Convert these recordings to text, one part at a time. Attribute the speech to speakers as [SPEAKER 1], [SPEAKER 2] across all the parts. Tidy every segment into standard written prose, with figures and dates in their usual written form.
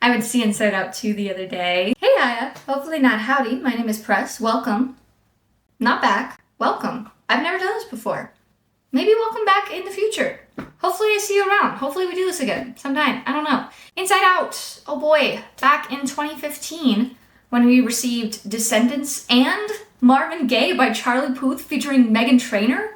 [SPEAKER 1] I went to see Inside Out 2 the other day. Hey Aya, hopefully not howdy. My name is Press. Welcome. Not back. Welcome. I've never done this before. Maybe welcome back in the future. Hopefully I see you around. Hopefully we do this again sometime. I don't know. Inside Out. Oh boy. Back in 2015 when we received Descendants and Marvin Gaye by Charlie Puth featuring Meghan Trainor.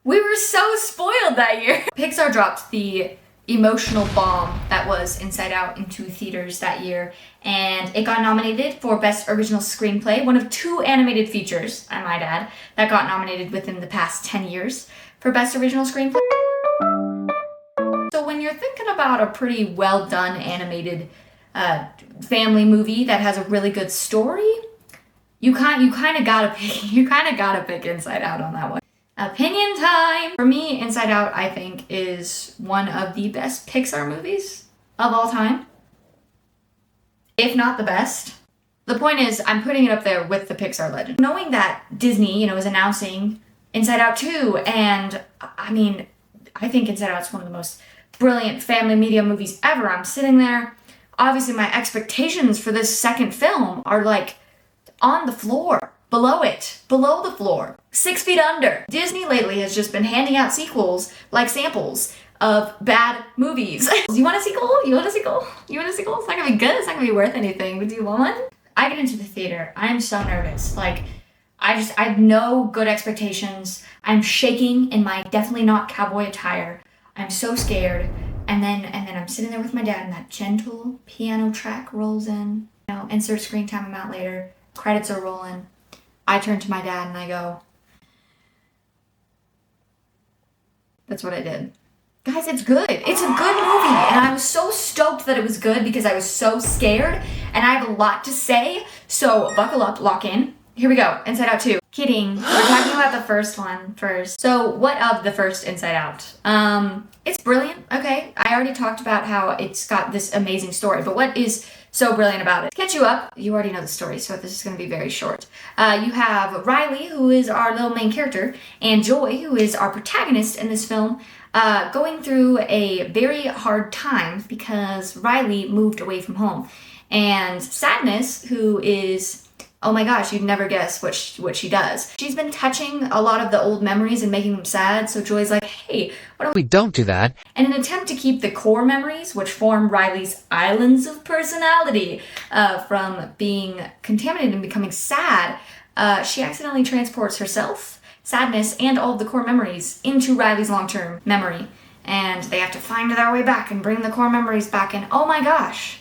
[SPEAKER 1] We were so spoiled that year. Pixar dropped the emotional bomb that was Inside Out into theaters that year, and it got nominated for Best Original Screenplay, one of 2 animated features, I might add, that got nominated within the past 10 years for Best Original Screenplay. So when you're thinking about a pretty well done animated family movie that has a really good story, you kind of gotta pick Inside Out on that one. Opinion time! For me, Inside Out, I think, is one of the best Pixar movies of all time. If not the best. The point is, I'm putting it up there with the Pixar legend. Knowing that Disney, is announcing Inside Out 2, and I think Inside Out's one of the most brilliant family media movies ever. I'm sitting there. Obviously, my expectations for this second film are like on the floor. Below the floor. 6 feet under. Disney lately has just been handing out sequels like samples of bad movies. You want a sequel? It's not gonna be good. It's not gonna be worth anything. But do you want one? I get into the theater. I'm so nervous. I have no good expectations. I'm shaking in my definitely not cowboy attire. I'm so scared. And then I'm sitting there with my dad and that gentle piano track rolls in. Insert screen time amount later. Credits are rolling. I turn to my dad and I go, that's what I did. Guys, it's good. It's a good movie. And I was so stoked that it was good because I was so scared and I have a lot to say. So buckle up, lock in. Here we go. Inside Out 2. Kidding. We're talking about the first one first. So what of the first Inside Out? It's brilliant. Okay. I already talked about how it's got this amazing story, but what is so brilliant about it? To catch you up, you already know the story, so this is going to be very short. You have Riley, who is our little main character, and Joy, who is our protagonist in this film, going through a very hard time because Riley moved away from home. And Sadness, who is, oh my gosh, you'd never guess what she does. She's been touching a lot of the old memories and making them sad, so Joy's like, hey, why don't
[SPEAKER 2] We don't do that.
[SPEAKER 1] In an attempt to keep the core memories, which form Riley's islands of personality, from being contaminated and becoming sad, she accidentally transports herself, Sadness, and all of the core memories into Riley's long-term memory. And they have to find their way back and bring the core memories back, and oh my gosh,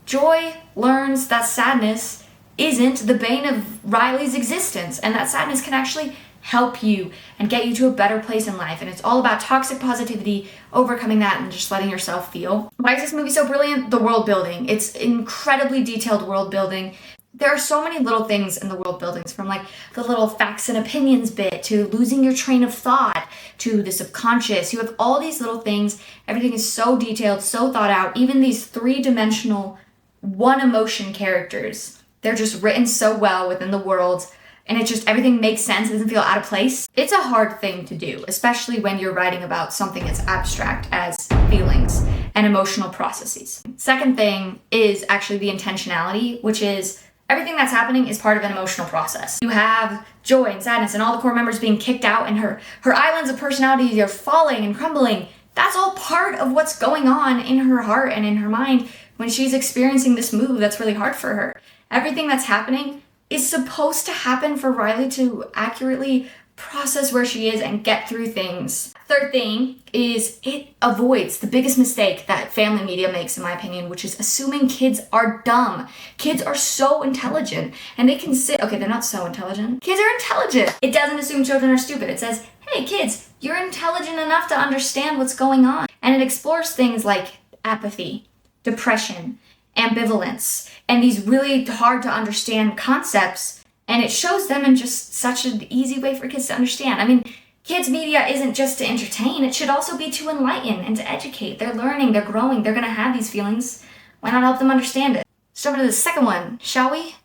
[SPEAKER 1] Joy learns that Sadness isn't the bane of Riley's existence, and that Sadness can actually help you and get you to a better place in life. And it's all about toxic positivity, overcoming that, and just letting yourself feel. Why is this movie so brilliant? The world building. It's incredibly detailed world building. There are so many little things in the world buildings, from like the little facts and opinions bit to losing your train of thought to the subconscious. You have all these little things. Everything is so detailed, so thought out. Even these 3-dimensional, one emotion characters, they're just written so well within the world, and it just, everything makes sense. It doesn't feel out of place. It's a hard thing to do, especially when you're writing about something as abstract as feelings and emotional processes. Second thing is actually the intentionality, which is everything that's happening is part of an emotional process. You have Joy and Sadness and all the core members being kicked out, and her islands of personality are falling and crumbling. That's all part of what's going on in her heart and in her mind when she's experiencing this move that's really hard for her. Everything that's happening is supposed to happen for Riley to accurately process where she is and get through things. Third thing is it avoids the biggest mistake that family media makes, in my opinion, which is assuming kids are dumb. Kids are so intelligent and they can okay, they're not so intelligent. Kids are intelligent. It doesn't assume children are stupid. It says, hey kids, you're intelligent enough to understand what's going on. And it explores things like apathy, depression, ambivalence, and these really hard to understand concepts, and it shows them in just such an easy way for kids to understand. Kids media isn't just to entertain, it should also be to enlighten and to educate. They're learning, they're growing, they're gonna have these feelings. Why not help them understand it? Let's jump into the second one, shall we?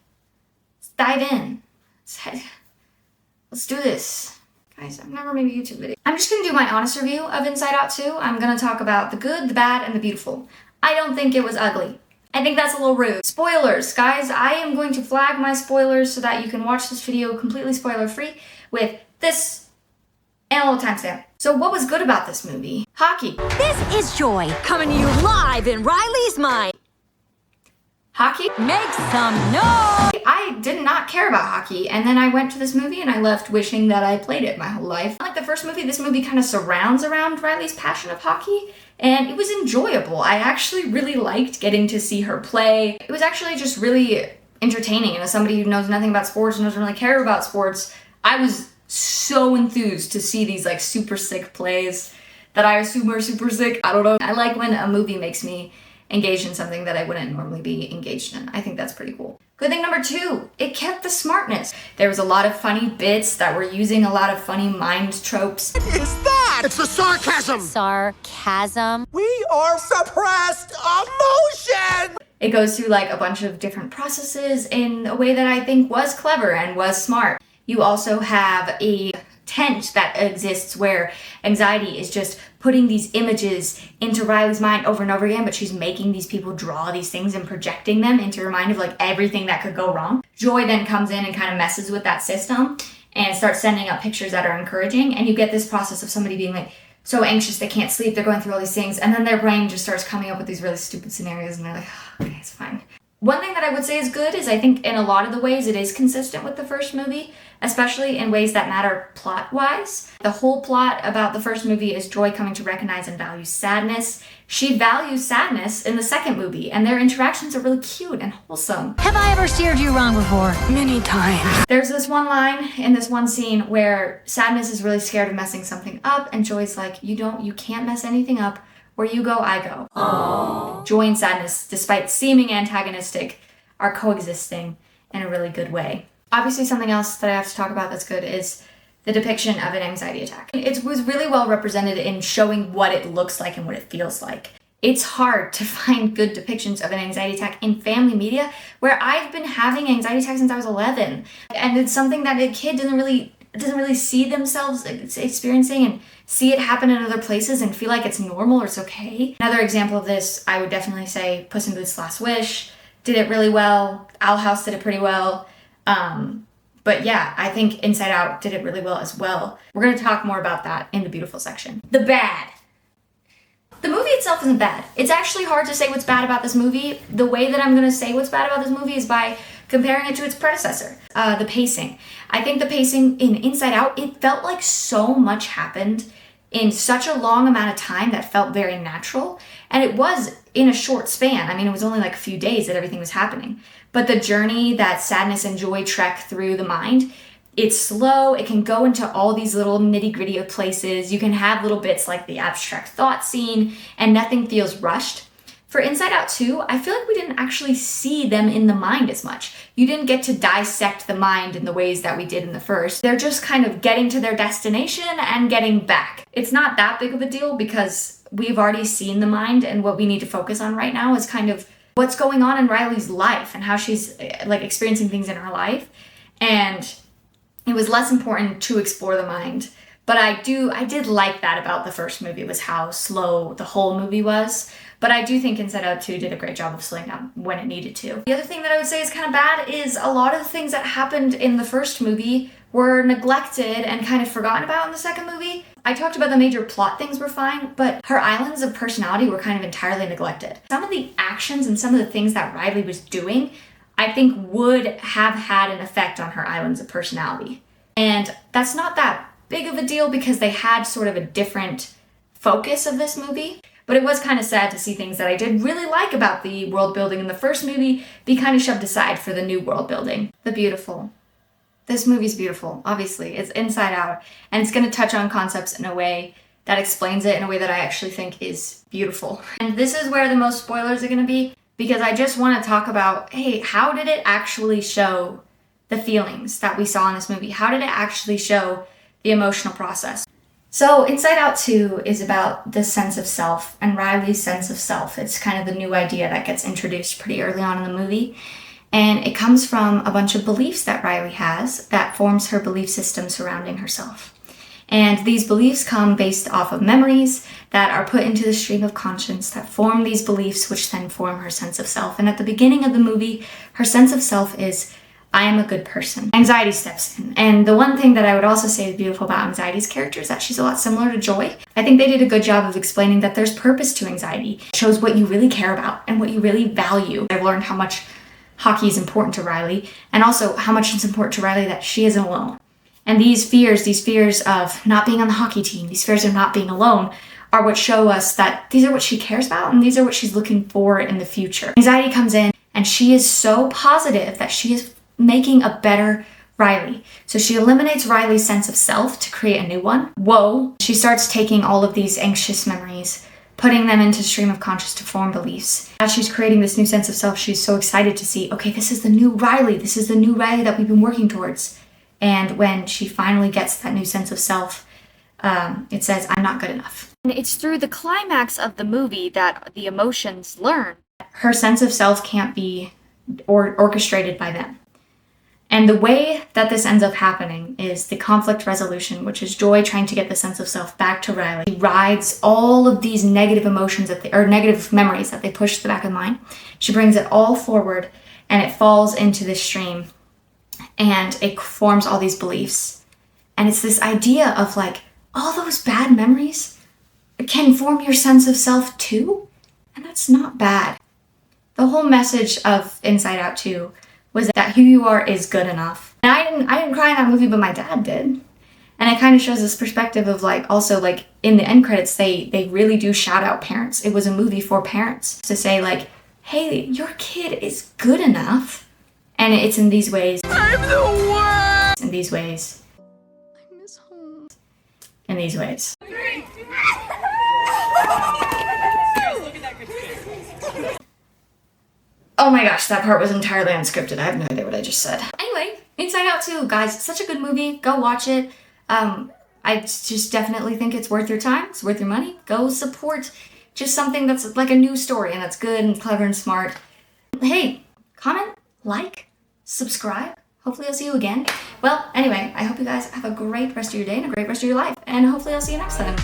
[SPEAKER 1] Let's dive in. Let's do this. Guys, I've never made a YouTube video. I'm just gonna do my honest review of Inside Out 2. I'm gonna talk about the good, the bad, and the beautiful. I don't think it was ugly. I think that's a little rude. Spoilers, guys. I am going to flag my spoilers so that you can watch this video completely spoiler-free with this and a little timestamp. So what was good about this movie? Hockey.
[SPEAKER 2] This is Joy, coming to you live in Riley's mind.
[SPEAKER 1] Hockey?
[SPEAKER 2] Make some noise!
[SPEAKER 1] I did not care about hockey, and then I went to this movie and I left wishing that I played it my whole life. Like the first movie, this movie kind of surrounds around Riley's passion of hockey, and it was enjoyable. I actually really liked getting to see her play. It was actually just really entertaining, and as somebody who knows nothing about sports and doesn't really care about sports, I was so enthused to see these like super sick plays that I assume are super sick. I don't know. I like when a movie makes me engaged in something that I wouldn't normally be engaged in. I think that's pretty cool. Good thing number 2, it kept the smartness. There was a lot of funny bits that were using a lot of funny mind tropes.
[SPEAKER 3] What is that? It's the sarcasm!
[SPEAKER 2] Sarcasm.
[SPEAKER 3] We are suppressed emotion!
[SPEAKER 1] It goes through like a bunch of different processes in a way that I think was clever and was smart. You also have a tent that exists where anxiety is just putting these images into Riley's mind over and over again, but she's making these people draw these things and projecting them into her mind of like everything that could go wrong. Joy then comes in and kind of messes with that system and starts sending up pictures that are encouraging, and you get this process of somebody being like so anxious they can't sleep, they're going through all these things, and then their brain just starts coming up with these really stupid scenarios and they're like, oh, okay, it's fine. One thing that I would say is good is I think in a lot of the ways it is consistent with the first movie, especially in ways that matter plot-wise. The whole plot about the first movie is Joy coming to recognize and value sadness. She values sadness in the second movie, and their interactions are really cute and wholesome.
[SPEAKER 2] Have I ever steered you wrong before?
[SPEAKER 3] Many times.
[SPEAKER 1] There's this one line in this one scene where sadness is really scared of messing something up, and Joy's like, you can't mess anything up. Where you go, I go. Aww. Joy and sadness, despite seeming antagonistic, are coexisting in a really good way. Obviously, something else that I have to talk about that's good is the depiction of an anxiety attack. It was really well represented in showing what it looks like and what it feels like. It's hard to find good depictions of an anxiety attack in family media where I've been having anxiety attacks since I was 11. And it's something that a kid doesn't really see themselves experiencing and see it happen in other places and feel like it's normal or it's okay. Another example of this, I would definitely say Puss in Boots: Last Wish did it really well. Owl House did it pretty well. But yeah, I think Inside Out did it really well as well. We're going to talk more about that in the beautiful section. The bad. The movie itself isn't bad. It's actually hard to say what's bad about this movie. The way that I'm going to say what's bad about this movie is by comparing it to its predecessor, the pacing. I think the pacing in Inside Out, it felt like so much happened in such a long amount of time that felt very natural. And it was in a short span. I mean, it was only like a few days that everything was happening. But the journey that sadness and joy trek through the mind, it's slow. It can go into all these little nitty-gritty of places. You can have little bits like the abstract thought scene, and nothing feels rushed. For Inside Out 2, I feel like we didn't actually see them in the mind as much. You didn't get to dissect the mind in the ways that we did in the first. They're just kind of getting to their destination and getting back. It's not that big of a deal because we've already seen the mind, and what we need to focus on right now is kind of what's going on in Riley's life and how she's like experiencing things in her life. And it was less important to explore the mind. But I did like that about the first movie, was how slow the whole movie was. But I do think Inside Out 2 did a great job of slowing down when it needed to. The other thing that I would say is kind of bad is a lot of the things that happened in the first movie were neglected and kind of forgotten about in the second movie. I talked about the major plot things were fine, but her islands of personality were kind of entirely neglected. Some of the actions and some of the things that Riley was doing, I think would have had an effect on her islands of personality. And that's not that big of a deal because they had sort of a different focus of this movie. But it was kind of sad to see things that I did really like about the world building in the first movie be kind of shoved aside for the new world building. The beautiful. This movie's beautiful, obviously. It's Inside Out, and it's going to touch on concepts in a way that explains it in a way that I actually think is beautiful. And this is where the most spoilers are going to be, because I just want to talk about, hey, how did it actually show the feelings that we saw in this movie? How did it actually show the emotional process? So Inside Out 2 is about the sense of self and Riley's sense of self. It's kind of the new idea that gets introduced pretty early on in the movie. And it comes from a bunch of beliefs that Riley has that forms her belief system surrounding herself. And these beliefs come based off of memories that are put into the stream of conscience that form these beliefs, which then form her sense of self. And at the beginning of the movie, her sense of self is, I am a good person. Anxiety steps in. And the one thing that I would also say is beautiful about Anxiety's character is that she's a lot similar to Joy. I think they did a good job of explaining that there's purpose to anxiety. It shows what you really care about and what you really value. I've learned how much hockey is important to Riley, and also how much it's important to Riley that she isn't alone. And these fears of not being on the hockey team, these fears of not being alone, are what show us that these are what she cares about and these are what she's looking for in the future. Anxiety comes in and she is so positive that she is making a better Riley. So she eliminates Riley's sense of self to create a new one. Whoa. She starts taking all of these anxious memories, putting them into stream of conscious to form beliefs. As she's creating this new sense of self, she's so excited to see, okay, this is the new Riley. This is the new Riley that we've been working towards. And when she finally gets that new sense of self, it says, I'm not good enough. And it's through the climax of the movie that the emotions learn. Her sense of self can't be orchestrated by them. And the way that this ends up happening is the conflict resolution, which is Joy trying to get the sense of self back to Riley. She rides all of these negative emotions or negative memories that they push to the back of the mind. She brings it all forward and it falls into this stream and it forms all these beliefs. And it's this idea of like, all those bad memories can form your sense of self too. And that's not bad. The whole message of Inside Out 2 was that who you are is good enough. And I didn't cry in that movie, but my dad did. And it kind of shows this perspective of like, also like in the end credits, they really do shout out parents. It was a movie for parents to say like, hey, your kid is good enough. And it's in these ways. I'm the worst! In these ways. I miss home. In these ways. Oh my gosh, that part was entirely unscripted. I have no idea what I just said. Anyway, Inside Out 2, guys, it's such a good movie. Go watch it. I just definitely think it's worth your time. It's worth your money. Go support just something that's like a new story and that's good and clever and smart. Hey, comment, like, subscribe. Hopefully I'll see you again. Well, anyway, I hope you guys have a great rest of your day and a great rest of your life. And hopefully I'll see you next time.